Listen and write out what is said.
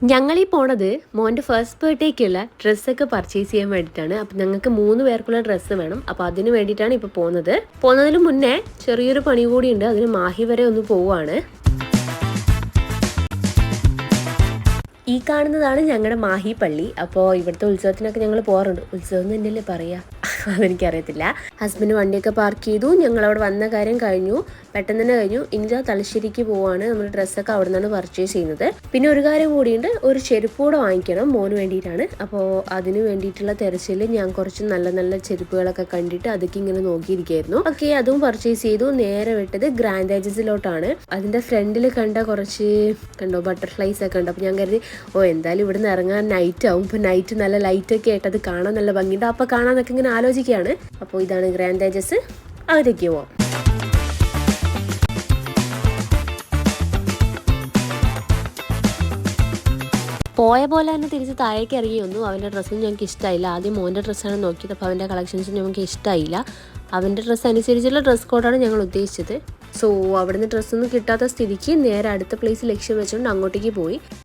ഞങ്ങളീ പോണത് മോൻ്റെ ഫസ്റ്റ് ബർത്ത്ഡേക്കുള്ള ഡ്രസ്സൊക്കെ പർച്ചേസ് ചെയ്യാൻ വേണ്ടിയിട്ടാണ്. അപ്പം ഞങ്ങൾക്ക് 3 പേർക്കുള്ള ഡ്രസ്സ് വേണം. അപ്പോൾ അതിന് വേണ്ടിയിട്ടാണ് ഇപ്പോൾ പോകുന്നത്. പോകുന്നതിന് മുന്നേ ചെറിയൊരു പണി കൂടിയുണ്ട്. അതിന് മാഹി വരെ ഒന്ന് പോവുകയാണ്. ഈ കാണുന്നതാണ് ഞങ്ങളുടെ മാഹി പള്ളി. അപ്പോൾ ഇവിടുത്തെ ഉത്സവത്തിനൊക്കെ ഞങ്ങൾ പോകാറുണ്ട്. ഉത്സവം തന്നെയല്ലേ പറയുക, അതെനിക്കറിയത്തില്ല. ഹസ്ബൻഡ് വണ്ടിയൊക്കെ പാർക്ക് ചെയ്തു. ഞങ്ങളവിടെ വന്ന കാര്യം കഴിഞ്ഞു, പെട്ടെന്ന് തന്നെ കഴിഞ്ഞു. ഇനി തലശ്ശേരിക്ക് പോവാണ്. നമ്മൾ ഡ്രസ്സൊക്കെ അവിടെ നിന്നാണ് പർച്ചേസ് ചെയ്യുന്നത്. പിന്നെ ഒരു കാര്യം കൂടിയുണ്ട്, ഒരു ചെരുപ്പ് കൂടെ വാങ്ങിക്കണം മോന് വേണ്ടിയിട്ടാണ്. അപ്പോൾ അതിന് വേണ്ടിയിട്ടുള്ള തെരച്ചിൽ ഞാൻ കുറച്ച് നല്ല നല്ല ചെരുപ്പുകളൊക്കെ കണ്ടിട്ട് അതൊക്കെ ഇങ്ങനെ നോക്കിയിരിക്കുകയായിരുന്നു. ഓക്കെ, അതും പർച്ചേസ് ചെയ്തു. നേരെ വിട്ടത് ഗ്രാൻഡ് ഏജൻസിലോട്ടാണ്. അതിൻ്റെ ഫ്രണ്ടിൽ കണ്ടോ ബട്ടർഫ്ലൈസ് ഒക്കെ ഉണ്ട്. അപ്പോൾ ഞാൻ കരുതി എന്തായാലും ഇവിടുന്ന് ഇറങ്ങാൻ നൈറ്റ് ആവും. ഇപ്പോൾ നൈറ്റ് നല്ല ലൈറ്റൊക്കെ ആയിട്ട് അത് കാണാൻ നല്ല ഭംഗിയുണ്ട്. അപ്പോൾ കാണാനൊക്കെ ഇങ്ങനെ ആലോചിക്കുകയാണ്. അപ്പോൾ ഇതാണ് ഗ്രാൻഡ് ഏജൻസ്, അതിലേക്ക് പോവാം. പോയ പോലെ തന്നെ തിരിച്ച് താഴേക്ക് ഇറങ്ങി വന്നു. അവൻ്റെ ഡ്രസ്സൊന്നും ഞങ്ങൾക്ക് ഇഷ്ടമായില്ല. ആദ്യം മോൻ്റെ ഡ്രസ്സാണ് നോക്കിയത്. അപ്പോൾ അവൻ്റെ കളക്ഷൻസും ഞങ്ങൾക്ക് ഇഷ്ടമായില്ല. അവൻ്റെ ഡ്രസ്സ് അനുസരിച്ചുള്ള ഡ്രസ് കോഡാണ് ഞങ്ങൾ ഉദ്ദേശിച്ചത്. സോ അവിടുന്ന് ഡ്രസ്സൊന്നും കിട്ടാത്ത സ്ഥിതിക്ക് നേരെ അടുത്ത പ്ലേസ് ലക്ഷ്യം വെച്ചുകൊണ്ട് അങ്ങോട്ടേക്ക് പോയി.